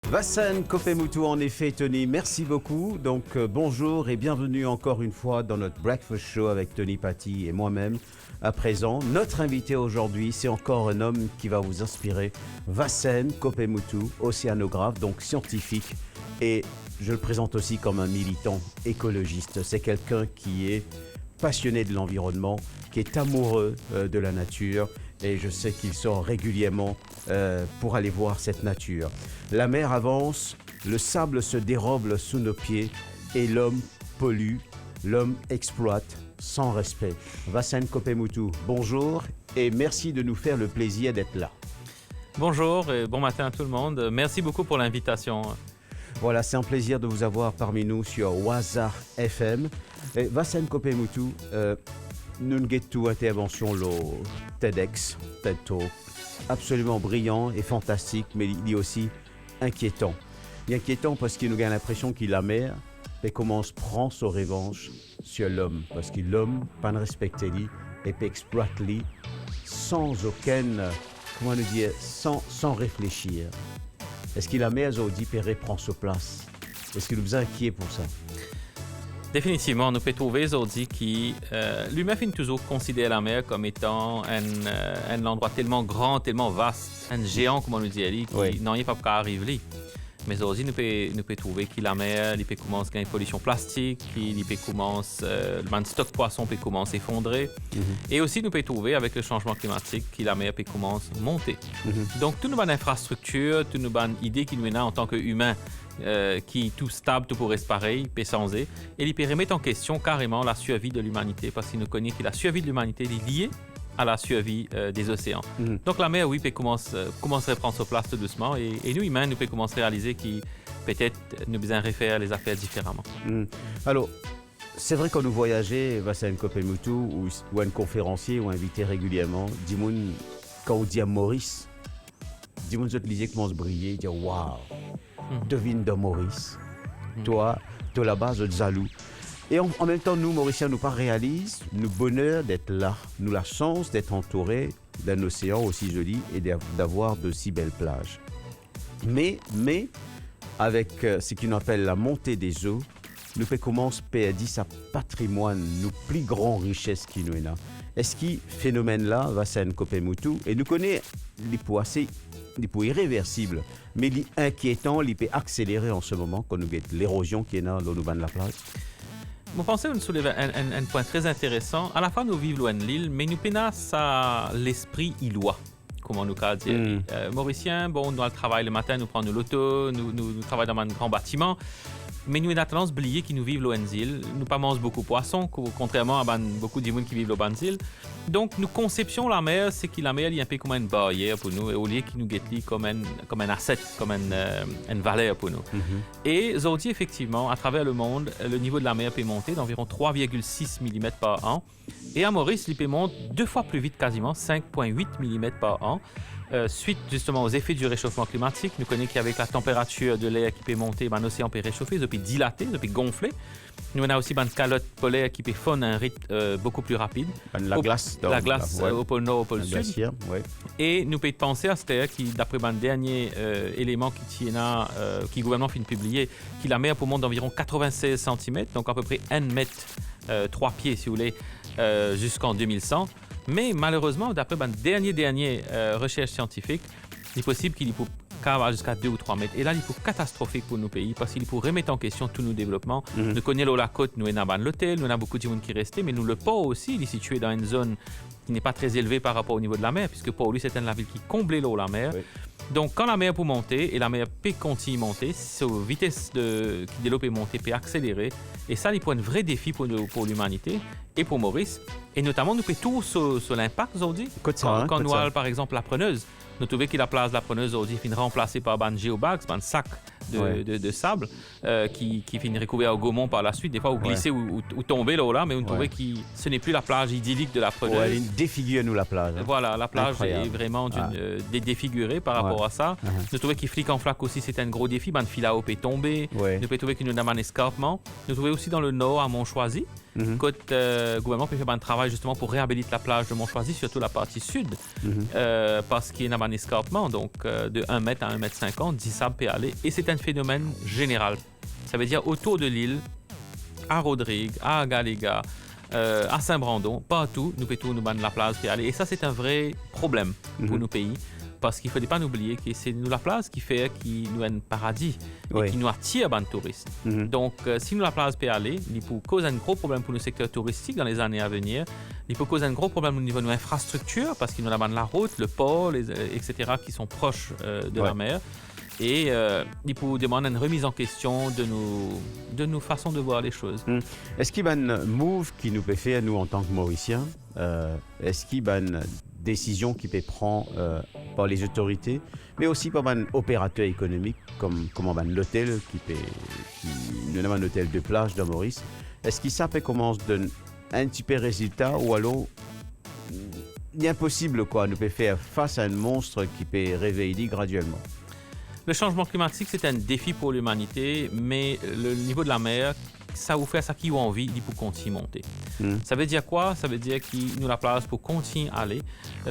Vassan Kopemutu, en effet, Tony, merci beaucoup. Donc, bonjour et bienvenue encore une fois dans notre Breakfast Show avec Tony Paty et moi-même. À présent, notre invité aujourd'hui, c'est encore un homme qui va vous inspirer. Vassan Kopemutu, océanographe, donc scientifique. Et je le présente aussi comme un militant écologiste. C'est quelqu'un qui est passionné de l'environnement, qui est amoureux de la nature. Et je sais qu'il sort régulièrement pour aller voir cette nature. La mer avance, le sable se dérobe sous nos pieds et l'homme pollue, l'homme exploite sans respect. Vassan Kopemutu, bonjour et merci de nous faire le plaisir d'être là. Bonjour et bon matin à tout le monde. Merci beaucoup pour l'invitation. Voilà, c'est un plaisir de vous avoir parmi nous sur Waza FM. Et Vassan Kopemutu, nous avons intervention le TEDx, TED Talk, absolument brillant et fantastique, mais il est aussi inquiétant. Il est inquiétant parce qu'il nous a l'impression que la mer commence à prendre sa revanche sur l'homme, parce que l'homme pas de respecter lui et peut exploiter lui sans aucune, comment nous dire, sans réfléchir. Est-ce que la mer aujourd'hui peut reprendre sa place? Est-ce que nous sommes inquiets pour ça? Définitivement, nous pouvons trouver aujourd'hui qui lui-même finit toujours considérer la mer comme étant un endroit tellement grand, tellement vaste, un géant, comme on nous dit, qui n'en est pas qu'à arriver. Mais aujourd'hui, nous pouvons trouver que la mer, il peut commencer à une pollution plastique, il peut commencer, le stock de poissons peut commencer à s'effondrer. Et aussi, nous pouvons trouver avec le changement climatique que la mer peut commencer à monter. Donc, toutes nos bonnes infrastructures, toutes nos bonnes idées qui nous mènent en tant qu'humains, qui tout stable, tout pour rester pareil, peut changer. Et il peut remettre en question carrément la survie de l'humanité, parce qu'il nous connaît que la survie de l'humanité est liée à la survie des océans. Donc la mer, oui, peut commencer à prendre sa place tout doucement, et nous, humains, nous pouvons commencer à réaliser que peut-être nous besoin refaire les affaires différemment. Alors, c'est vrai quand nous voyageons, Vassan Kopemutu, ou un conférencier ou invité régulièrement, dis-moi, quand on dit à Maurice, dis-moi, je te lisais commence à briller, dire waouh, devine de Maurice. Toi, tu es là-bas, je te jaloux. Et en même temps, nous, Mauriciens, nous pas réalisons le bonheur d'être là, nous la chance d'être entourés d'un océan aussi joli et d'avoir de si belles plages. Mais avec ce qu'on appelle la montée des eaux, nous pouvons commencer à perdre sa patrimoine, nos plus grandes richesses qui nous est là. Est-ce que ce phénomène-là, Vassan Kopemutu, et nous connaissons les poissons, les poids irréversibles, mais les inquiétants, les peut accélérer en ce moment quand nous avons l'érosion qui est là, dans de la plage? Je pense que vous soulevez un point très intéressant. À la fois, nous vivons loin de l'île, mais nous peinons à l'esprit îlois, comme on nous a dit. Mauriciens, bon, nous allons travailler le matin, nous prenons l'auto, nous travaillons dans un grand bâtiment. Mais nous avons tendance à oublier que nous vivons loin des îles. Nous ne mangons pas beaucoup de poissons, contrairement à beaucoup de gens qui vivent loin des îles. Donc, nous conception la mer, c'est que la mer est un peu comme une barrière pour nous, et au lieu qu'il nous guette comme un asset, comme une valeur pour nous. Et aujourd'hui, effectivement, à travers le monde, le niveau de la mer peut monter d'environ 3,6 mm par an. Et à Maurice, il peut monter 2 fois plus vite, quasiment 5,8 mm par an. Suite justement aux effets du réchauffement climatique, nous connaissons qu'avec la température de l'air qui peut monter, l'océan peut réchauffer, il peut dilater, il peut gonfler. Nous avons aussi une calotte polaire qui peut fondre à un rythme beaucoup plus rapide. La glace au pôle nord, au pôle sud. Glacière, Et nous pouvons penser à cette terre qui, d'après le dernier élément qui le gouvernement finit de publier, qui la mer pour monter d'environ 96 cm, donc à peu près 1 mètre, 3 pieds si vous voulez, jusqu'en 2100. Mais malheureusement, d'après ma dernière recherche scientifique, il est possible qu'il faut avoir jusqu'à 2 ou 3 mètres. Et là, il faut catastrophique pour nos pays parce qu'il faut remettre en question tous nos développements. Nous connaissons la côte, nous avons l'hôtel, nous avons beaucoup de monde qui restent, mais nous, le port aussi, il est situé dans une zone qui n'est pas très élevée par rapport au niveau de la mer, puisque pour lui, c'est une ville qui comble l'eau, la mer. Donc, quand la mer peut monter, et la mer peut continuer à monter, sa vitesse qui développe et monter peut accélérer. Et ça, il faut un vrai défi pour l'humanité et pour Maurice. Et notamment, nous payons tout sur l'impact aujourd'hui. Quand nous avons, par exemple, la preneuse, nous trouvons que la place de la preneuse aujourd'hui finit remplacée par un géobags, un sac de sable qui finit recouvert au gaumont par la suite, des fois ou glisser ou tomber là, mais on trouvait que ce n'est plus la plage idyllique de la Preneuse. Ouais, elle défigure nous la plage. Voilà, la plage Incroyable. est vraiment défigurée par rapport à ça. Nous trouvons que flic en flac aussi, c'était un gros défi. Ben, fila au est tombé. Ouais. Nous pouvons trouver qu'il nous a un escarpement. Nous trouvons aussi dans le nord à Montchoisy. Côté gouvernement peut faire un travail justement pour réhabiliter la plage de Montchoisy, surtout la partie sud, parce qu'il y a un escarpement, donc de 1 mètre à 1 mètre 50, 10 sable peut aller. Et c'est un phénomène général. Ça veut dire autour de l'île, à Rodrigue, à Galéga, à Saint-Brandon, partout, nous pouvons nous banner la plage peut aller. Et ça, c'est un vrai problème pour nos pays. Parce qu'il ne faut pas oublier que c'est nous la place qui fait qui nous un paradis et qui nous attire les touristes. Donc, si nous la place peut aller, il peut causer un gros problème pour le secteur touristique dans les années à venir. Il peut causer un gros problème au niveau de nos infrastructures parce qu'il nous a la route, le port, etc. qui sont proches de la mer. Et il peut demander une remise en question de nos façons de voir les choses. Est-ce qu'il y a un move qui nous peut faire, nous, en tant que Mauriciens? Est-ce qu'il y a une décision qui peut prendre par les autorités, mais aussi par un opérateur économique comme l'hôtel nous avons un hôtel de plage dans Maurice? Est-ce qu'il ça peut commencer à donner un petit peu de résultat ou alors il est impossible quoi, nous peut faire face à un monstre qui peut réveiller graduellement? Le changement climatique, c'est un défi pour l'humanité, mais le niveau de la mer, ça vous fait ça qui ont envie, il peut continuer à monter. Ça veut dire quoi? Ça veut dire qu'il nous la place pour continuer à aller.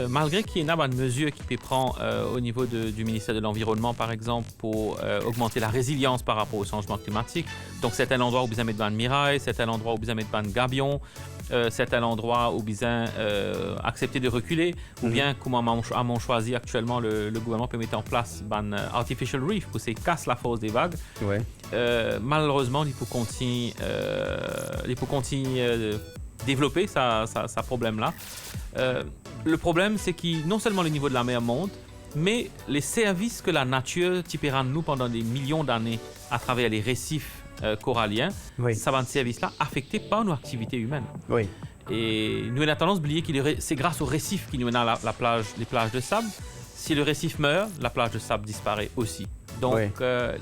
Malgré qu'il y ait une mesure qui peut prendre au niveau du ministère de l'Environnement, par exemple, pour augmenter la résilience par rapport au changement climatique. Donc, c'est un endroit où vous avez de miraille, c'est un endroit où vous avez de gabion, c'est un endroit où vous accepter de reculer, ou bien, comme à Montchoisy actuellement, le gouvernement peut mettre en place un artificial reef pour casser la force des vagues. Ouais. Malheureusement, il faut continuer développer ce problème-là. Le problème, c'est que non seulement le niveau de la mer monte, mais les services que la nature typera nous pendant des millions d'années à travers les récifs coralliens, ça va un service-là affecté par nos activités humaines. Oui. Et nous avons tendance à oublier que c'est grâce aux récifs qui nous mènent à les plages de sable. Si le récif meurt, la plage de sable disparaît aussi. Donc,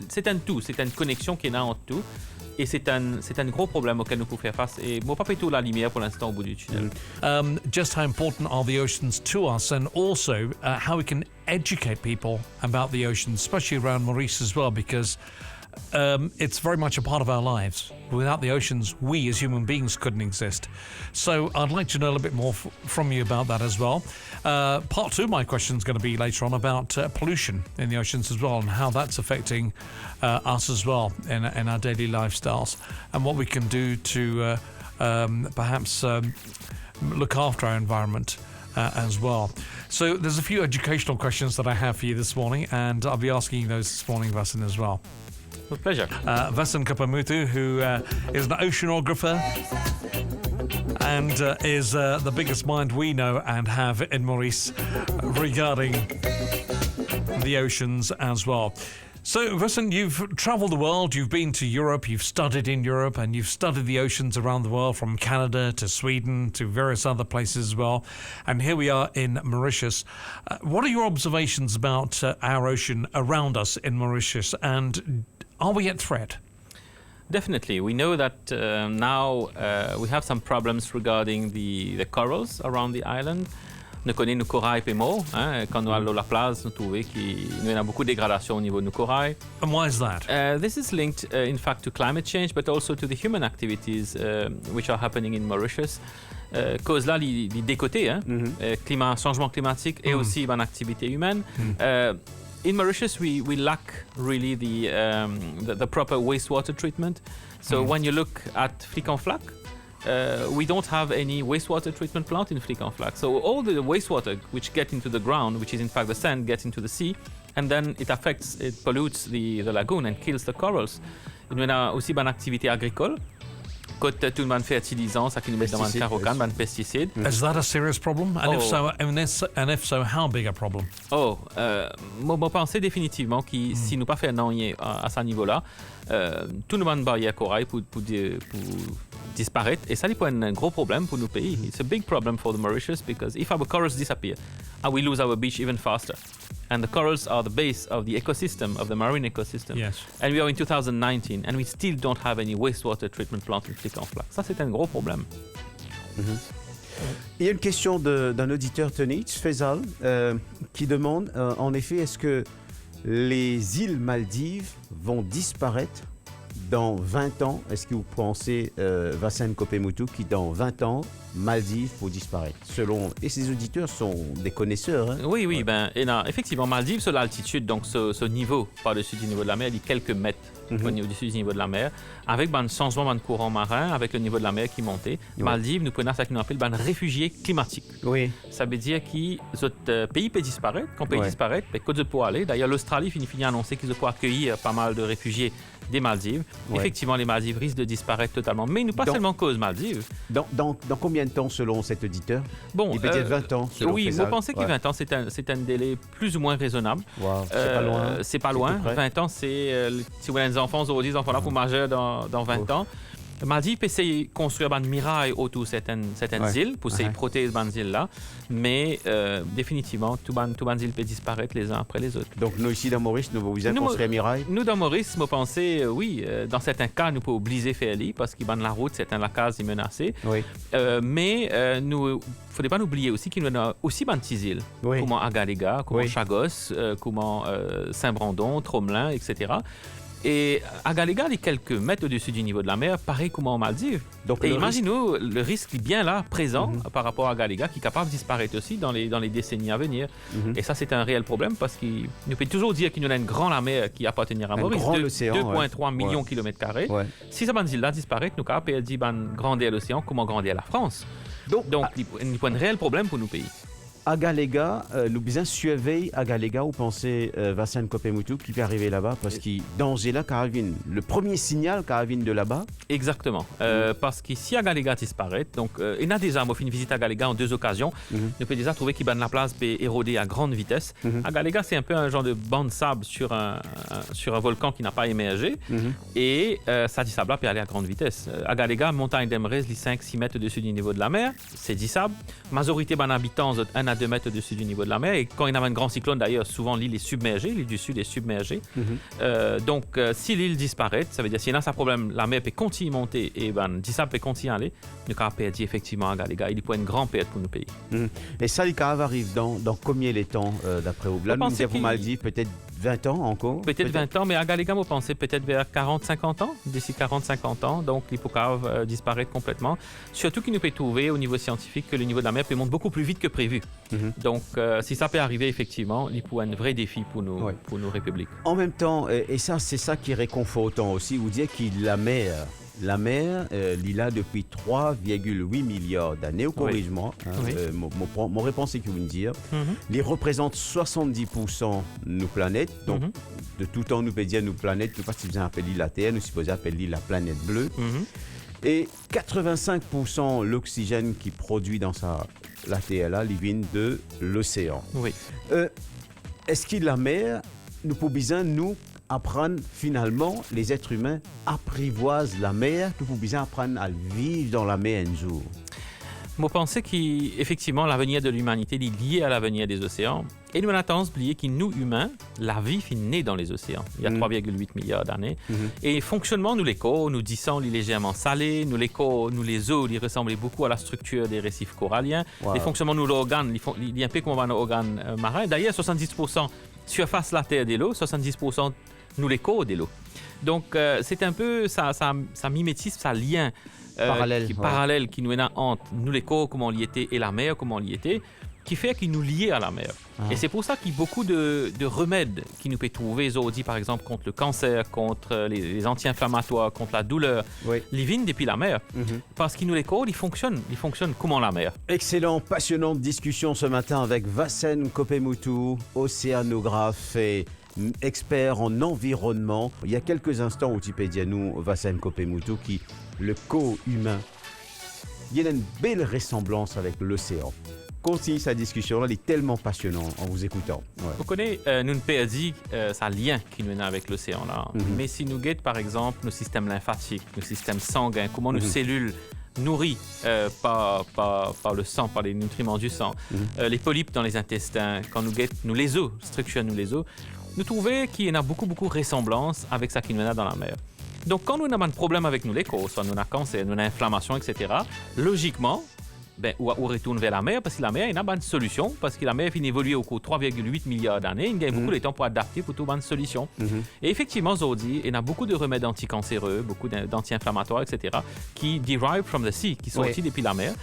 c'est un tout, c'est une connexion qui est là entre tout. Et c'est un gros problème auquel nous pouvons faire face. Et moi, pas plutôt la lumière pour l'instant au bout du tunnel. Just how important are the oceans to us, and also how we can educate people about the oceans, especially around Maurice as well, because it's very much a part of our lives. Without the oceans, we as human beings couldn't exist. So I'd like to know a little bit more from you about that as well. Part 2 of my question is going to be later on about pollution in the oceans as well, and how that's affecting us as well in our daily lifestyles, and what we can do to perhaps look after our environment as well. So there's a few educational questions that I have for you this morning, and I'll be asking you those this morning, Vasan, as well. With pleasure. Vasan Kapamutu, who is an oceanographer and is the biggest mind we know and have in Maurice regarding the oceans as well. So, Vasan, you've travelled the world, you've been to Europe, you've studied in Europe, and you've studied the oceans around the world, from Canada to Sweden to various other places as well. And here we are in Mauritius. What are your observations about our ocean around us in Mauritius, and are we at threat? Definitely. We know that now we have some problems regarding the corals around the island. Nous connaissons nos corails et morts. Quand nous allons à la plage, nous trouvons qu'il y a beaucoup de dégradation au niveau de nos corails. And why is that? This is linked, in fact, to climate change, but also to the human activities which are happening in Mauritius. Cause là, les deux côtés, changement climatique et aussi une activité humaine. In Mauritius, we lack really the proper wastewater treatment. So when you look at Flic en Flac, we don't have any wastewater treatment plant in Flic en Flac. So all the wastewater which get into the ground, which is in fact the sand, gets into the sea, and then it pollutes the lagoon and kills the corals. Il y a aussi une activité agricole. Quand tout le monde fait fertilisant, ça qui nous met dans un carrocan, un pesticide. Is that a serious problem? And if so, how big a problem? Moi, pensais définitivement que si nous pas fait rien à ce niveau-là, tout le monde barrière corail pour disparaître. Et ça, c'est un gros problème pour nos pays. It's a big problem for the Mauritius because if our corals disappear, we lose our beach even faster. And the corals are the base of the ecosystem, of the marine ecosystem. Yes. And we are in 2019 and we still don't have any wastewater treatment plant in Flic-en-Flac. Ça, c'est un gros problème. Il y a une question d'un auditeur, Tonich Faisal, qui demande, en effet, est-ce que les îles Maldives vont disparaître dans 20 ans? Est-ce que vous pensez, Vassan Kopemutu, qui dans 20 ans, Maldives vont disparaître? Et ces auditeurs sont des connaisseurs. Hein? Oui, effectivement, Maldives, sur l'altitude, donc ce niveau, par-dessus du niveau de la mer, il y a quelques mètres au-dessus du niveau de la mer, avec un changement de courant marin, avec le niveau de la mer qui montait. Maldives, nous prenons ça qu'on appelle un réfugié climatique. Oui. Ça veut dire que notre pays peut disparaître, qu'on peut disparaître, mais qu'on peut aller. D'ailleurs, l'Australie finit à annoncer qu'ils vont accueillir pas mal de réfugiés des Maldives. Ouais. Effectivement, les Maldives risquent de disparaître totalement, mais nous pas seulement cause Maldives. Dans combien de temps, selon cet auditeur? Bon, il peut dire 20 ans. Oui, vous pensez que 20 ans, c'est un délai plus ou moins raisonnable. Wow. C'est pas loin. C'est pas loin. 20 ans, c'est si vous avez des enfants aujourd'hui, les enfants là pour majeur dans 20 ans. Maldives essaye de construire une muraille autour de certaines îles pour essayer de protéger ces îles-là, mais définitivement, toutes les îles peuvent disparaître les uns après les autres. Donc, nous ici dans Maurice, nous vous construire muraille? Nous dans Maurice, nous pensons, oui, dans certains cas, nous pouvons obliger faire parce que la route, c'est la case est menacée. Oui. Mais nous, il ne faudrait pas oublier aussi qu'il y a aussi des petites îles, comme Agalega, comme Chagos, comme Saint-Brandon, Tromelin, etc. Et Agalega est quelques mètres au-dessus du niveau de la mer, pareil comme en Maldives. Donc, et imaginez le risque est bien là, présent, par rapport à Agalega, qui est capable de disparaître aussi dans les décennies à venir. Et ça, c'est un réel problème parce qu'il nous peut toujours dire qu'il y a une grande mer qui appartient à Maurice, 2,3 millions de kilomètres carrés. Si cette île-là disparaît, nous avons perdu une grandir l'océan, comment grandir la France. Donc il y a un réel problème pour nos pays. Agalega, nous besoin surveiller Agalega, vous pensez Vassan Kopemutu qui peut arriver là-bas parce que danger là, Caravine, le premier signal Caravine de là-bas. Exactement, parce que si Agalega disparaît, donc il y a déjà fait une visite à Agalega en 2 occasions, nous pouvons déjà trouver qu'il y a la place peut éroder à grande vitesse. Agalega, c'est un peu un genre de banc de sable sur un volcan qui n'a pas émergé et ça dit sable là peut aller à grande vitesse. Agalega, montagne d'Emrez, les 5-6 mètres au-dessus du niveau de la mer, c'est dit sable. Majorité des habitants, 1 à 2 mètres au-dessus du niveau de la mer. Et quand il y a un grand cyclone, d'ailleurs, souvent l'île est submergée, l'île du Sud est submergée. Donc, si l'île disparaît, ça veut dire s'il y a un problème, la mer peut continuer à monter et ça peut continuer à aller. Nous avons perdu effectivement Agalega. Il y a une grande perte pour nos pays. Et ça, les caves arrivent dans combien de temps, d'après vous? Là, nous avons mal dit peut-être 20 ans encore? Peut-être 20 ans, mais Agalega, vous pensez peut-être vers 40-50 ans, d'ici 40-50 ans. Donc, l'hypocave disparaît complètement. Surtout qu'il nous peut trouver au niveau scientifique que le niveau de la mer peut monter beaucoup plus vite que prévu. Donc, si ça peut arriver, effectivement, il peut être un vrai défi pour nos républiques. En même temps, et ça, c'est ça qui est réconfortant aussi, vous dire que la mer, il a depuis 3,8 milliards d'années, au corrigement. Mon réponse est que vous me dire. Il représente 70% de nos planètes. Donc, de tout temps, nous pouvons dire nos planètes, nous pas si vous appelez la Terre, nous supposons appeler la planète bleue. Et 85% l'oxygène qui produit dans la Terre, là, il vient de l'océan. Oui. Est-ce que la mer, nous pouvons nous apprendre finalement, les êtres humains apprivoisent la mer, nous pouvons apprendre à vivre dans la mer un jour? Moi, je pense qu'effectivement, l'avenir de l'humanité est lié à l'avenir des océans. Et nous avons tendance à oublier que nous, humains, la vie est née dans les océans, il y a 3,8 milliards d'années. Et fonctionnement, nous, l'éco, nous disons, il est légèrement salé, nous, l'éco, nous, les eaux, il ressemblent beaucoup à la structure des récifs coralliens. Les fonctionnements, nous, l'organe, il y a un peu comme un organe marin. D'ailleurs, 70% surface la terre de l'eau, 70% nous, l'éco de l'eau. Donc, c'est un peu, ça mimétisme, ça lien parallèle qui nous est entre nous, l'éco, comment on y était, et la mer, comment on y était, qui fait qu'il nous lie à la mer. Et c'est pour ça qu'il y a beaucoup de remèdes qui nous peuvent trouver aujourd'hui, par exemple, contre le cancer, contre les anti-inflammatoires, contre la douleur, les vignes depuis la mer. Parce qu'il nous les codes, ils fonctionnent comme la mer. Excellent, passionnante discussion ce matin avec Vassan Kopemutu, océanographe et expert en environnement. Il y a quelques instants, Wikipédia nous, Vassan Kopemutu, qui, le co-humain, il y a une belle ressemblance avec l'océan. continue sa discussion. Là, elle est tellement passionnante en vous écoutant. Ouais. Vous connaissez, nous ne pas dit ça lien qui nous mène avec l'océan là. Mais si nous guettons par exemple nos systèmes lymphatiques, nos systèmes sanguins, comment nos cellules nourries par le sang, par les nutriments du sang, les polypes dans les intestins, quand nous guettons nous les os, structure nous les os, nous trouvons qu'il y en a beaucoup ressemblance avec ça qui nous mène dans la mer. Donc quand nous avons un problème avec nous l'écho, soit nous avons cancer, nous avons inflammation, etc., logiquement, on retourne vers la mer parce que la mer, il y a une solution, parce que la mer finit d'évoluer au cours de 3,8 milliards d'années, il y a beaucoup de temps pour adapter pour trouver une solution. Et effectivement, aujourd'hui, il y a beaucoup de remèdes anticancéreux, beaucoup d'anti-inflammatoires, etc., qui derive from the sea, qui sont sortis depuis la mer.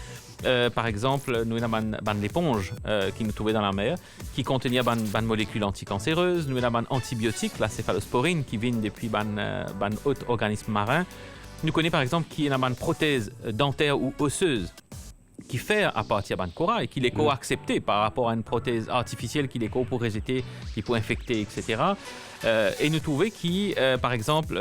Par exemple, nous avons l'éponge qui nous trouvait dans la mer, qui contenait une molécule anticancéreuse. Nous avons antibiotique, la céphalosporine, qui vient depuis un autre organisme marin. Nous connaissons par exemple qu'il y a une prothèse dentaire ou osseuse qui fait à partir d'un corail, qui est co-accepté par rapport à une prothèse artificielle qui est pour rejeter, qui peut infecter, etc. Et nous trouvons que, par exemple,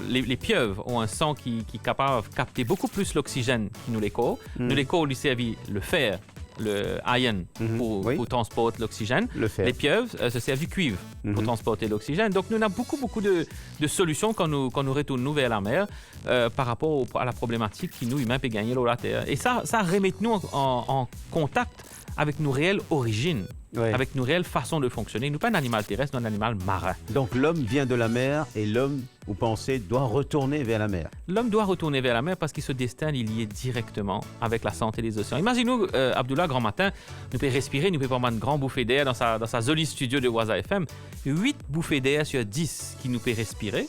les pieuvres ont un sang qui est capable de capter beaucoup plus l'oxygène que nous l'écho. Nous l'écho lui servent le fer, le iron, pour transporter l'oxygène. Les pieuvres se servent du cuivre pour transporter l'oxygène. Donc, nous avons beaucoup de solutions quand nous retournons vers la mer par rapport à la problématique qui nous, humains, peut gagner l'eau la terre. Et ça remet nous en contact avec nos réelles origines, avec nos réelles façons de fonctionner. Nous pas un animal terrestre, nous un animal marin. Donc l'homme vient de la mer et l'homme, vous pensez, doit retourner vers la mer. L'homme doit retourner vers la mer parce que ce destin il est lié directement avec la santé des océans. Imaginez-nous, Abdullah, grand matin, nous pouvons respirer, nous pouvons prendre une grande bouffée d'air dans sa jolie studio de Waza FM. 8 bouffées d'air sur 10 qui nous peut respirer.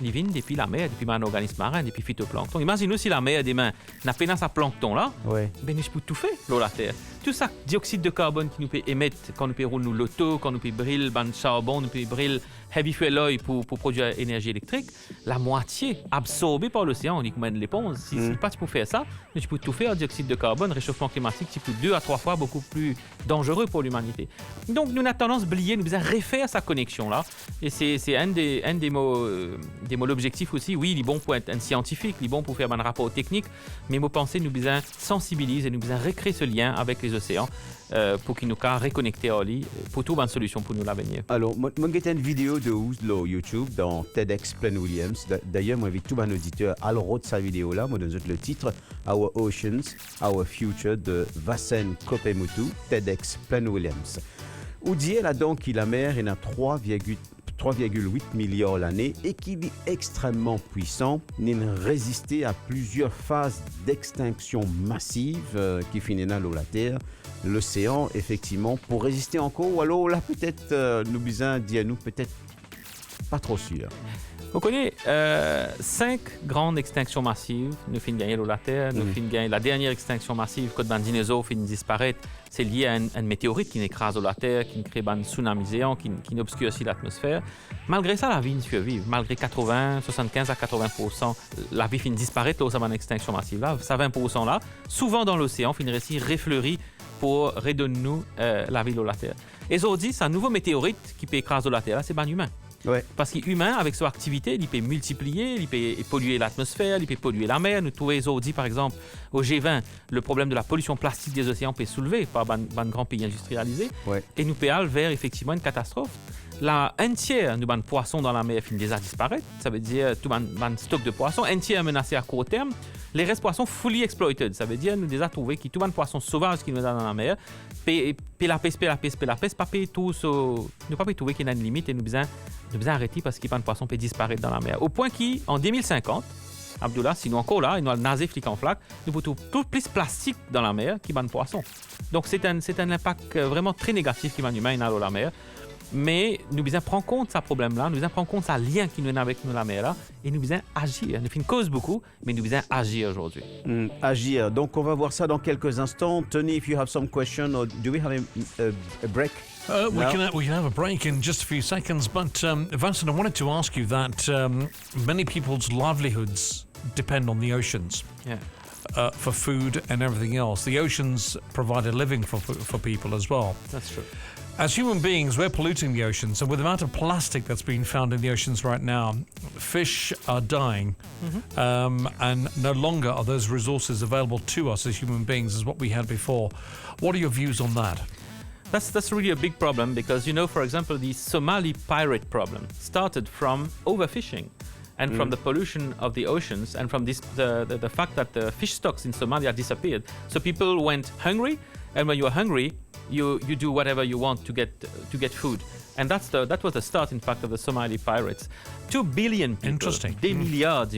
Ils viennent depuis la mer, depuis un organisme marin, depuis phytoplancton. Imaginez-nous si la mer demain n'a pas ce plancton là, ben nous pouvons tout faire l'eau la terre. Tout ça, dioxyde de carbone qui nous peut émettre quand nous peut rouler l'auto, quand nous peut brûler le charbon, nous peut brûler heavy fuel oil pour produire énergie électrique, la moitié absorbée par l'océan. On dit qu'on mène l'éponge. Si pas tu peux faire ça, mais tu peux tout faire, dioxyde de carbone, réchauffement climatique, tu peux 2 à 3 fois beaucoup plus dangereux pour l'humanité. Donc nous avons tendance à oublier, nous devons refaire sa connexion là. Et c'est un des mots l'objectif aussi. Oui, il est bon pour être un scientifique, il est bon pour faire un rapport technique, mais moi penser nous devons sensibiliser, nous devons recréer ce lien avec les océans pour qu'ils nous reconnecter à lui, pour trouver une solution pour nous l'avenir. Alors, moi j'ai une vidéo de Ouzlo YouTube dans TEDx Plain Williams. D'ailleurs, moi j'invite tout un auditeur à le de sa vidéo là. Moi donne le titre Our Oceans, Our Future de Vasen Kopemutu, TEDx Plain Williams. Où dit là donc que la mer est à 3,8 milliards l'année et qu'il est extrêmement puissant, il résisté à plusieurs phases d'extinction massive qui finissent dans la Terre. L'océan, effectivement, pour résister encore, ou alors là, peut-être, nous bisons dire nous, peut-être pas trop sûr. On connaît 5 grandes extinctions massives. Nous finissons de gagner l'eau la Terre. Nous finissons de gagner la dernière extinction massive, quand un dinosaure finit de disparaître. C'est lié à un météorite qui écrase la Terre, qui crée un tsunami géant, qui obscurcit l'atmosphère. Malgré ça, la vie survit. Malgré 75 à 80%, la vie finit de disparaître lors de une extinction massive. Là, ça 20% là, souvent dans l'océan, finit récit réfleuri pour redonner nous la vie de la Terre. Et aujourd'hui, c'est un nouveau météorite qui peut écraser la Terre. Là, c'est bien humain. Ouais. Parce que l'humain, avec son activité, il peut multiplier, il peut polluer l'atmosphère, il peut polluer la mer. Nous trouvons aujourd'hui, par exemple, au G20, le problème de la pollution plastique des océans peut soulever par un grand pays industrialisé. Ouais. Et nous peut aller vers effectivement une catastrophe. Un tiers de poissons dans la mer finit déjà disparaître. Ça veut dire tout un stock de poissons. Un tiers menacé à court terme. Les restes poissons fully exploited. Ça veut dire nous déjà trouvé que tout un poisson sauvage qui nous a dans la mer, la peste, pas nous pas trouver qu'il y a une limite et nous besoin arrêter parce qu'il y a un poisson peut disparaître dans la mer. Au point qu'en 2050, Abdullah, sinon encore là, il nous a nasé flic en flac, nous pouvons trouver plus de plastique dans la mer qu'il y a de poissons. Donc c'est un impact vraiment très négatif qui va humain dans la mer. Mais nous devons prendre compte de ce problème-là, nous devons prendre compte de ce lien qui nous est avec nous la mer là, et nous devons agir. Nous faisons cause beaucoup, mais nous devons agir aujourd'hui. Agir. Donc on va voir ça dans quelques instants. Tony, if you have some question, or do we have a break? We can have a break in just a few seconds, but Vincent, I wanted to ask you that many people's livelihoods depend on the oceans. Yeah. For food and everything else. The oceans provide a living for people as well. That's true. As human beings, we're polluting the oceans, and with the amount of plastic that's being found in the oceans right now, fish are dying, and no longer are those resources available to us as human beings as what we had before. What are your views on that? That's really a big problem because, for example, the Somali pirate problem started from overfishing and from the pollution of the oceans and from the fact that the fish stocks in Somalia disappeared. So people went hungry, and when you are hungry, you do whatever you want to get food. And that was the start, in fact, of the Somali pirates. 2 billion people, Interesting. des milliards,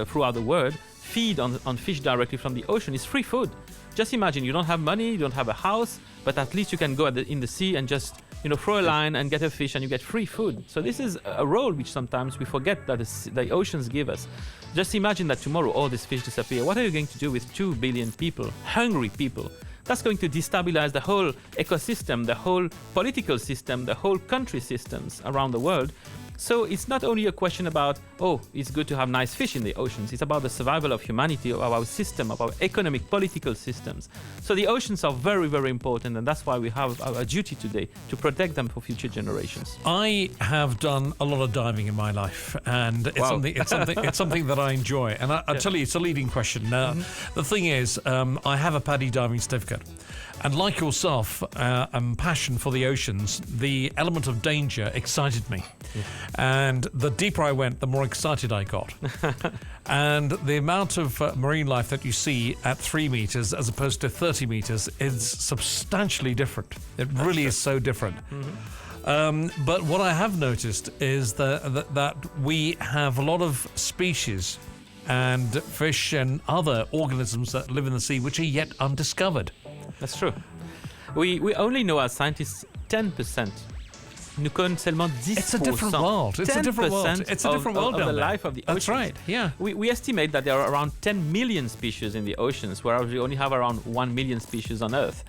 throughout the world, feed on fish directly from the ocean. It's free food. Just imagine, you don't have money, you don't have a house, but at least you can go in the sea and just throw a line and get a fish, and you get free food. So this is a role which sometimes we forget that the oceans give us. Just imagine that tomorrow all these fish disappear. What are you going to do with 2 billion people, hungry people? That's going to destabilize the whole ecosystem, the whole political system, the whole country systems around the world. So it's not only a question about, it's good to have nice fish in the oceans. It's about the survival of humanity, of our system, of our economic, political systems. So the oceans are very, very important, and that's why we have our duty today to protect them for future generations. I have done a lot of diving in my life, and it's something that I enjoy. And I tell you, it's a leading question. The thing is, I have a PADI diving certificate. And like yourself, and passion for the oceans, the element of danger excited me. And the deeper I went, the more excited I got. And the amount of marine life that you see at 3 meters as opposed to 30 meters is substantially different. It really is so different. But what I have noticed is that we have a lot of species and fish and other organisms that live in the sea which are yet undiscovered. That's true. We only know as scientists 10%. Nous connaissons seulement 10%. It's a different world. It's a different world. It's a different world of down the there. life of the oceans. That's right. Yeah. We estimate that there are around 10 million species in the oceans, whereas we only have around 1 million species on Earth.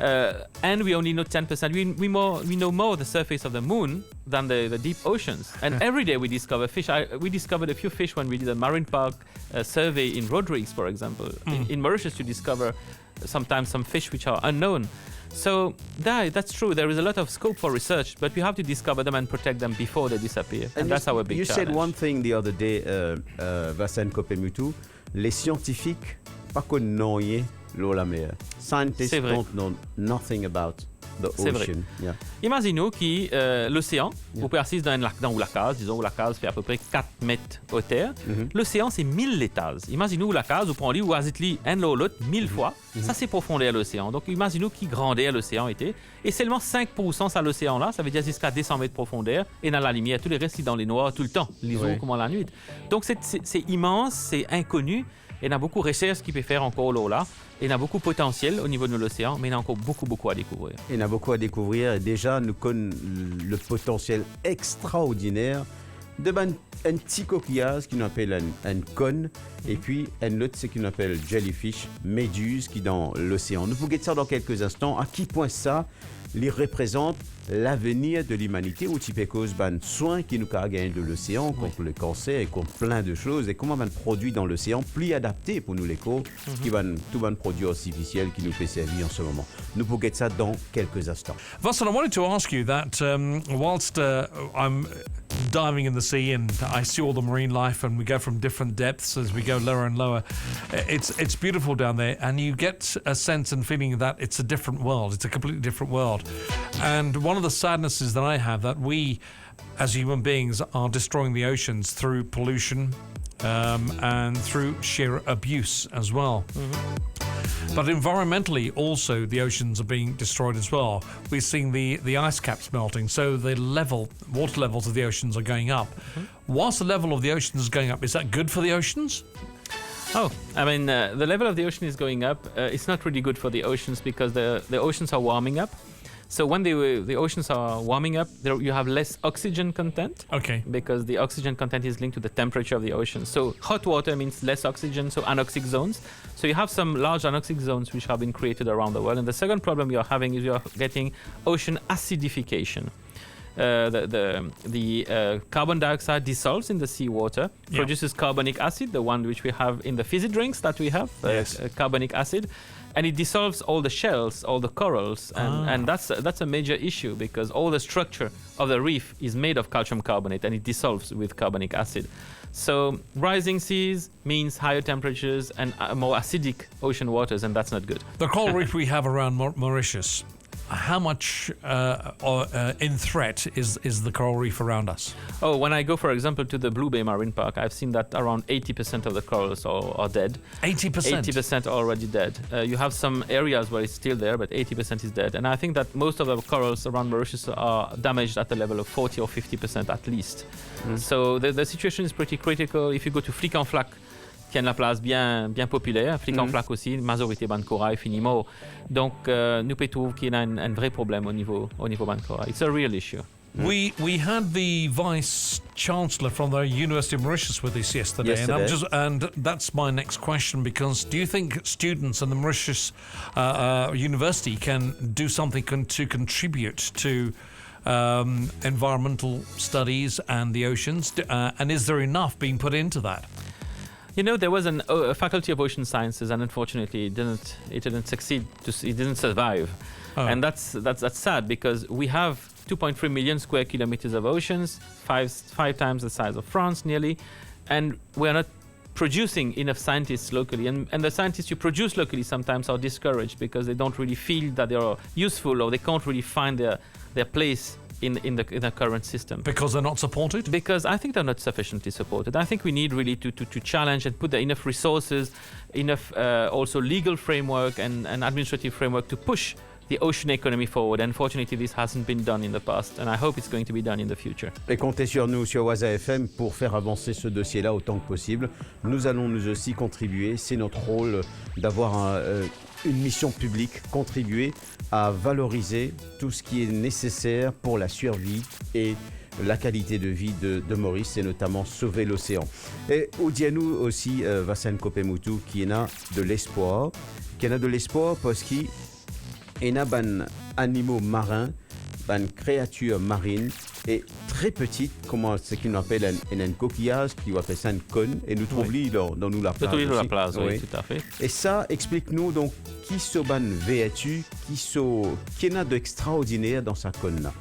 And we only know 10%. We know more of the surface of the moon than the deep oceans. And every day we discover fish. We discovered a few fish when we did a marine park survey in Rodrigues, for example. In Mauritius, you discover sometimes some fish which are unknown. So that's true. There is a lot of scope for research, but we have to discover them and protect them before they disappear. And that's our big challenge. You said one thing the other day, Vincent Kopemutu, les scientifiques pas connaissent rien l'eau la mer. Scientists don't know nothing about the ocean. Yeah. Imaginons que l'océan, vous pouvez assis dans un lac, dans Oulakaz, disons Oulakaz fait à peu près 4 mètres au terre. L'océan, c'est 1000 létaz. Imaginons Oulakaz, vous prenez ou azitli un l'autre 1000 fois. Ça, c'est profondeur l'océan. Donc, imaginons qui grandeur l'océan était. Et seulement 5% ça l'océan là, ça veut dire jusqu'à 200 mètres de profondeur. Et dans la lumière, tous les restes, dans les noirs tout le temps, les eaux comme la nuit. Donc, c'est immense, c'est inconnu. Et il y a beaucoup de recherches qui peuvent faire encore là. Et il y a beaucoup de potentiel au niveau de l'océan, mais il y a encore beaucoup à découvrir. Il y a beaucoup à découvrir et déjà nous connaissons le potentiel extraordinaire de un petit coquillage qui nous appelle un cône et puis un autre c'est qu'on appelle jellyfish, méduse qui est dans l'océan. Nous pouvons dire ça dans quelques instants. À qui point ça les représente l'avenir de l'humanité ou type cause ban soin qui nous a gagné de l'océan contre le cancer et contre plein de choses et comment van produit dans l'océan plus adapté pour nous l'éco qui van tout van produit artificiel qui nous fait servir en ce moment. Nous pouvons get ça dans quelques instants. Vincent, I wanted to ask you that whilst I'm diving in the sea and I see all the marine life and we go from different depths as we go lower and lower, it's beautiful down there and you get a sense and feeling that it's a different world. It's a completely different world. And one of the sadnesses that I have that we as human beings are destroying the oceans through pollution and through sheer abuse as well. But environmentally also the oceans are being destroyed as well. We're seeing the ice caps melting, so the water levels of the oceans are going up. Whilst the level of the oceans is going up, is that good for the oceans? The level of the ocean is going up. It's not really good for the oceans because the oceans are warming up. So when the oceans are warming up, you have less oxygen content. Okay. Because the oxygen content is linked to the temperature of the ocean. So hot water means less oxygen, so anoxic zones. So you have some large anoxic zones which have been created around the world. And the second problem you're having is you're getting ocean acidification. The carbon dioxide dissolves in the seawater, produces carbonic acid, the one which we have in the fizzy drinks that we have, Yes. Carbonic acid. and it dissolves all the shells, all the corals, and that's a major issue because all the structure of the reef is made of calcium carbonate and it dissolves with carbonic acid. So rising seas means higher temperatures and more acidic ocean waters, and that's not good. The coral reef we have around Mauritius, how much in threat is the coral reef around us? Oh, when I go, for example, to the Blue Bay Marine Park, I've seen that around 80% of the corals are dead. 80%? 80% are already dead. You have some areas where it's still there, but 80% is dead. And I think that most of the corals around Mauritius are damaged at the level of 40 or 50% at least. So the situation is pretty critical. If you go to Flic-en-Flac, qui est la place bien populaire, Flic-en-Flac aussi, majorité ban corail finiment. Donc nous peut trouver qu'il y a un vrai problème au niveau ban corail. It's a real issue. We had the vice chancellor from the University of Mauritius with us yesterday. And that's my next question, because do you think students in the Mauritius University can do something to contribute to environmental studies and the oceans? And is there enough being put into that? You know, there was a faculty of ocean sciences, and unfortunately, it didn't succeed. It didn't survive, and that's sad because we have 2.3 million square kilometers of oceans, five times the size of France, nearly, and we are not producing enough scientists locally. And the scientists you produce locally sometimes are discouraged because they don't really feel that they are useful, or they can't really find their place in the current system. Because they're not supported? Because I think they're not sufficiently supported. I think we need really to challenge and put enough resources, enough also legal framework and administrative framework to push the ocean economy forward. Unfortunately, this hasn't been done in the past, and I hope it's going to be done in the future. Et comptez sur nous, sur Waza FM, pour faire avancer ce dossier-là autant que possible. Nous allons nous aussi contribuer. C'est notre rôle d'avoir une mission publique, contribuer à valoriser tout ce qui est nécessaire pour la survie et la qualité de vie de Maurice, et notamment sauver l'océan. Et Oudianou aussi, Vassan Kopemoutou, qui a de l'espoir parce qu'il y a des animaux marins, des créatures marines, et très petites, comment ce qu'on appelle un coquillage, qui appelle ça une conne, et nous trouvons dans nous la plage. Nous la plage, oui, tout à fait. Et ça, explique-nous donc qui sont ban vêtus, qui n'a d'extraordinaire dans sa conne là.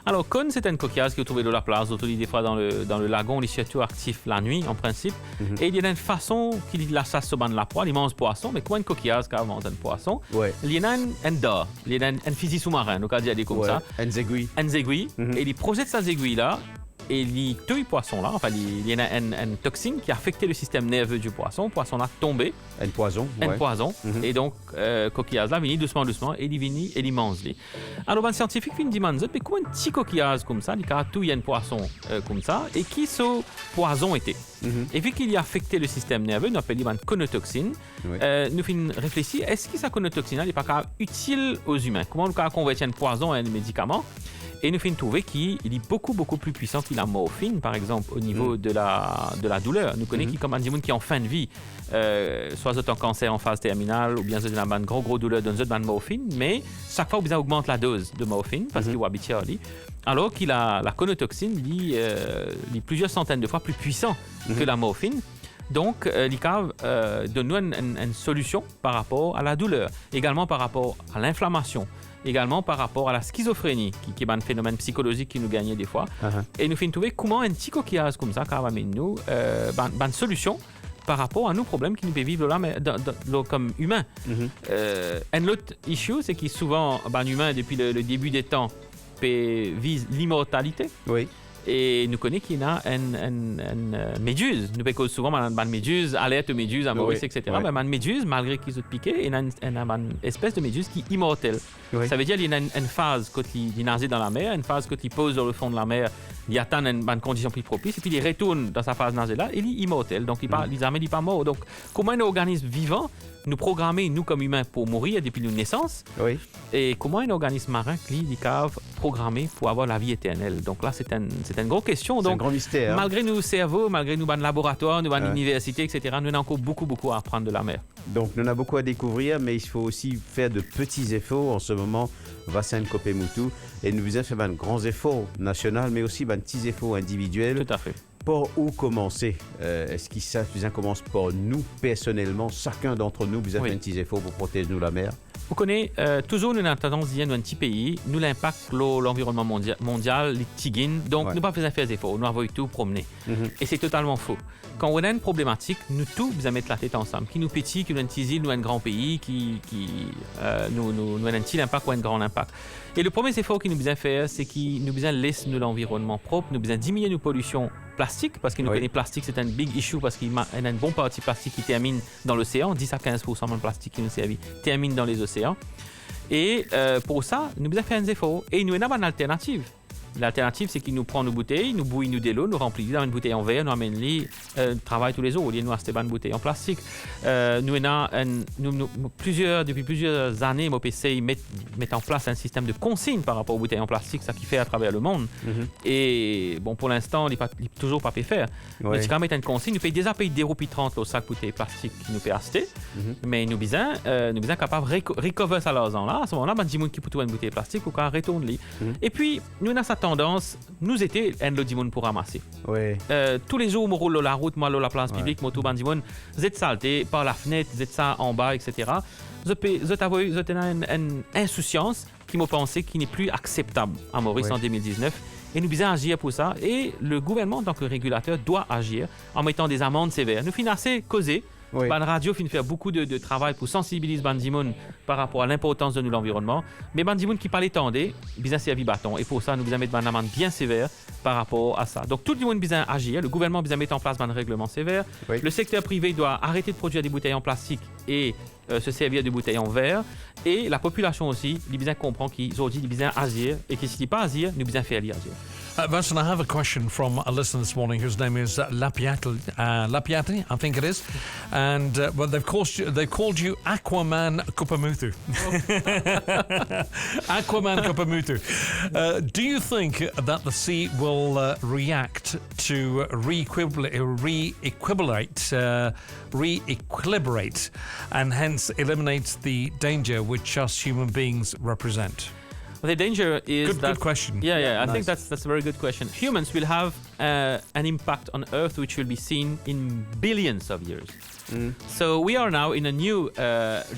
Alors, cône, c'est un coquillage qui est trouvé de la place, autour des fois dans le lagon, il est surtout actif la nuit, en principe. Et il y a une façon qu'il la chasse sur de la proie, il mange poisson, mais comme un coquillage qui avance un poisson, il y a un dard, il y a un fusil sous-marin, donc on dit comme ça. Un aiguille. Et il projette ces aiguilles-là, et il tue le poisson là, enfin il y a une toxine qui a affecté le système nerveux du poisson. Le poisson a tombé. Un poison. Et donc coquillage là vient doucement et il mange. Alors un scientifique vient demander mais comment un petit coquillage comme ça, il a tout un poisson comme ça, et qui ce poison était. Et vu qu'il a affecté le système nerveux, nous appelons une conotoxine. Nous finissons réfléchir, est-ce que cette conotoxine n'est pas utile aux humains? Comment on convertit un poison en un médicament? Et nous finissons trouver qu'il est beaucoup plus puissant que la morphine, par exemple, au niveau de la douleur. Nous connaissons comme un monde qui est en fin de vie, soit en cancer en phase terminale, ou bien c'est une gros douleur dans une morphine, mais chaque fois, on augmente la dose de morphine, parce qu'il est habitué à lui. Alors que la conotoxine, il est plusieurs centaines de fois plus puissant que la morphine. Donc, l'ICAV donne-nous une solution par rapport à la douleur, également par rapport à l'inflammation, également par rapport à la schizophrénie, qui est un phénomène psychologique qui nous gagne des fois. Et nous finissons trouver comment un petit coquillage comme ça, car nous, une solution par rapport à nos problèmes qui nous peuvent vivre là, comme humains. Un autre issue, c'est que souvent, humain, depuis le début des temps, vise l'immortalité. Oui. Et nous connaissons qu'il y a une méduse. Nous avons souvent une méduse, alerte méduse à Maurice, etc. Mais une méduse, malgré qu'ils ont piqué, il y a une espèce de méduse qui est immortelle. Ça veut dire qu'il y a une phase quand il nage dans la mer, une phase quand il pose sur le fond de la mer, il atteint une condition plus propice, et puis il retourne dans sa phase nagée là, et il est immortel. Donc, il n'est pas mort. Donc, comment un organisme vivant nous programmer, nous comme humains, pour mourir depuis notre naissance? Et comment un organisme marin qui est programmé pour avoir la vie éternelle? Donc là, c'est une grosse question. C'est un grand mystère. Malgré nos cerveaux, malgré nos laboratoires, nos universités, etc., nous avons encore beaucoup à apprendre de la mer. Donc, nous avons beaucoup à découvrir, mais il faut aussi faire de petits efforts. En ce moment, Vassan Kopemoutou, et nous avons fait de grands efforts nationaux, mais aussi de petits efforts individuels. Tout à fait. par où commencer? Est-ce qu'il ça commence par nous, personnellement, chacun d'entre nous, vous avez un petit effort pour protéger nous la mer? Vous connaissez, toujours nous avons tendance à dire dans un petit pays, nous l'impact l'environnement mondial, les tigines, donc nous pas faire des efforts, nous avons tout promener. Et c'est totalement faux. Quand on a une problématique, nous tous, nous mettre la tête ensemble. Qui nous pétit, qui nous a nous un grand pays, nous a un petit impact ou un grand impact. Et le premier effort qu'il nous besoin faire, c'est qu'il nous besoin laisser nous l'environnement propre, nous besoin diminuer nos pollutions plastiques, parce que nous connaissons plastique, c'est un big issue, parce qu'il y a une bonne partie plastique qui termine dans l'océan, 10 à 15% de plastique qui nous servent, termine dans les océans. Et pour ça, nous besoin faire un effort. Et nous avons une alternative. L'alternative, c'est qu'il nous prend nos bouteilles, nous bouille nous de l'eau, nous remplit dans une bouteille en verre, nous amène les travail tous les jours, au lieu de nous acheter une bouteille en plastique. Depuis plusieurs années, nous essayons de mettre en place un système de consigne par rapport aux bouteilles en plastique, ça qui fait à travers le monde. Et bon, pour l'instant, il n'est toujours pas pu faire. Mais si quand même une consigne, nous payons déjà payer 2,30 € au sac bouteille plastique qui nous peut acheter, mais nous sommes capables de recover ça l'argent là. À ce moment-là, dis-moi qui peut une bouteille plastique ou qu'on retourne les. Et puis, nous avons cette tendance, nous étions un lot de monde pour ramasser. Tous les jours, je roule la route, moi, la place publique, moto, bandimon, vous êtes saleté par la fenêtre, vous êtes ça en bas, etc. Vous avez une insouciance qui m'a pensé qui n'est plus acceptable à Maurice en 2019. Et nous devons agir pour ça. Et le gouvernement, en tant que régulateur, doit agir en mettant des amendes sévères. Nous finissons assez causé. Ban Radio finit faire beaucoup de travail pour sensibiliser Bandimoun par rapport à l'importance de l'environnement. Mais Bandimoun qui parle étendé, bien servi bâton. Et pour ça, nous devons mettre une amende bien sévère par rapport à ça. Donc tout le monde doit agir. Le gouvernement doit mettre en place un règlement sévère. Le secteur privé doit arrêter de produire des bouteilles en plastique et se servir de bouteilles en verre. Et la population aussi, il doit comprendre qu'ils ont dit qu'ils doivent agir et que s'ils ne pas agir, nous devons faire agir. Vincent, I have a question from a listener this morning whose name is Lapiati, I think it is, and well, they've called you Aquaman Kupamutu. Aquaman Kupamutu. Do you think that the sea will react to re-equilibrate, and hence eliminate the danger which us human beings represent? The danger is good question. I think that's a very good question. Humans will have an impact on Earth which will be seen in billions of years. So we are now in a new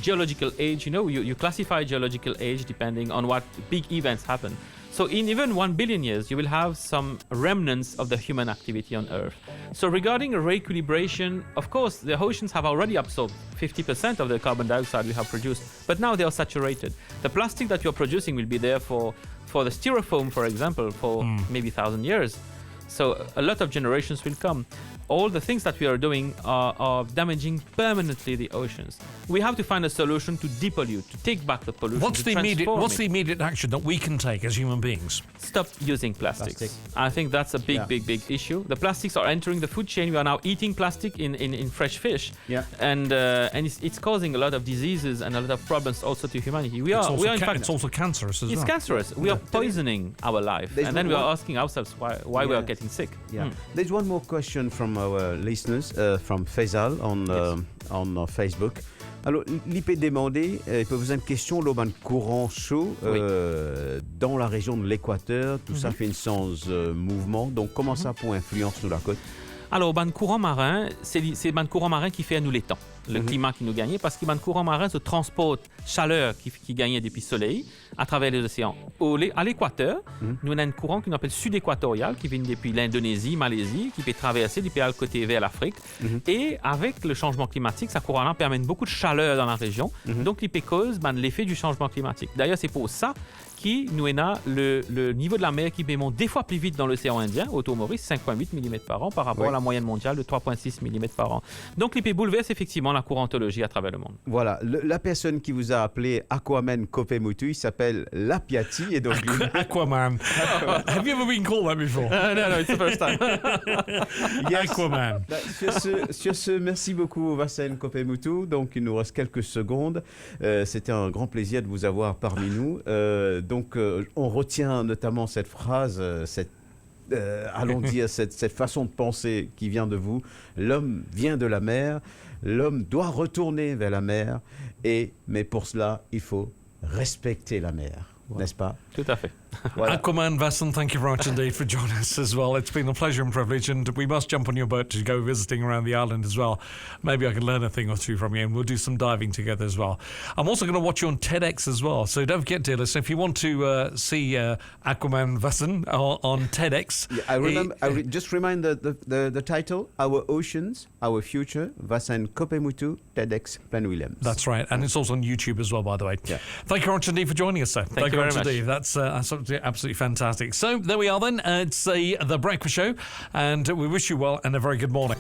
geological age. You know, you classify geological age depending on what big events happen. So in even 1 billion years, you will have some remnants of the human activity on Earth. So regarding re-equilibration, of course, the oceans have already absorbed 50% of the carbon dioxide we have produced, but now they are saturated. The plastic that you're producing will be there for the styrofoam, for example, for maybe 1,000 years. So a lot of generations will come. All the things that we are doing are damaging permanently the oceans. We have to find a solution to depollute, to take back the pollution. What's the immediate action that we can take as human beings? Stop using plastics. I think that's a big issue. The plastics are entering the food chain. We are now eating plastic in fresh fish, and it's causing a lot of diseases and a lot of problems also to humanity. It's also cancerous as well. It's cancerous. We are poisoning our life, and then we are asking ourselves why we are getting sick. There's one more question from our listeners, from Faisal on Facebook. Alors, il peut demander, il peut vous poser une question, l'eau d'un courant chaud dans la région de l'équateur, tout ça fait une sens mouvement, donc comment ça pour influence sur la côte? Alors, le courant marin, c'est le courant marin qui fait à nous les temps, le climat qui nous gagne, parce que le courant marin se transporte chaleur qui gagne depuis le soleil à travers les océans. À l'équateur, nous avons un courant qu'on appelle sud-équatorial, qui vient depuis l'Indonésie, Malaisie, qui peut traverser du côté vers l'Afrique. Et avec le changement climatique, ce courant-là permet beaucoup de chaleur dans la région, donc il peut causer l'effet du changement climatique. D'ailleurs, c'est pour ça nous avons le niveau de la mer qui monte des fois plus vite dans l'océan Indien, autour Maurice, 5,8 mm par an par rapport à la moyenne mondiale de 3,6 mm par an. Donc, l'IP bouleverse effectivement la courantologie à travers le monde. Voilà, la personne qui vous a appelé Aquaman Kopemutu, il s'appelle Lapiati. Et donc Aquaman. Have you ever been called that before? No, it's the first time. Aquaman. Sur ce, merci beaucoup Vincent Kopemutu. Donc, il nous reste quelques secondes. C'était un grand plaisir de vous avoir parmi nous. Donc, on retient notamment cette phrase, allons dire, cette façon de penser qui vient de vous. L'homme vient de la mer, l'homme doit retourner vers la mer, mais pour cela, il faut respecter la mer, n'est-ce pas? Tout à fait. Voilà. Aquaman Vasson, thank you very much indeed for joining us as well. It's been a pleasure and privilege, and we must jump on your boat to go visiting around the island as well. Maybe I can learn a thing or two from you, and we'll do some diving together as well. I'm also going to watch you on TEDx as well, so don't forget, dear listener, if you want to see Aquaman Vasson on TEDx. Yeah, I remember. Just remind the title: Our Oceans, Our Future. Vasson Kopemutu, TEDx Plan Williams. That's right, and it's also on YouTube as well, by the way. Yeah. Thank you very much indeed for joining us, sir. Thank you very much. Indeed. That's absolutely fantastic. So there we are then. It's the Breakfast Show, and we wish you well and a very good morning.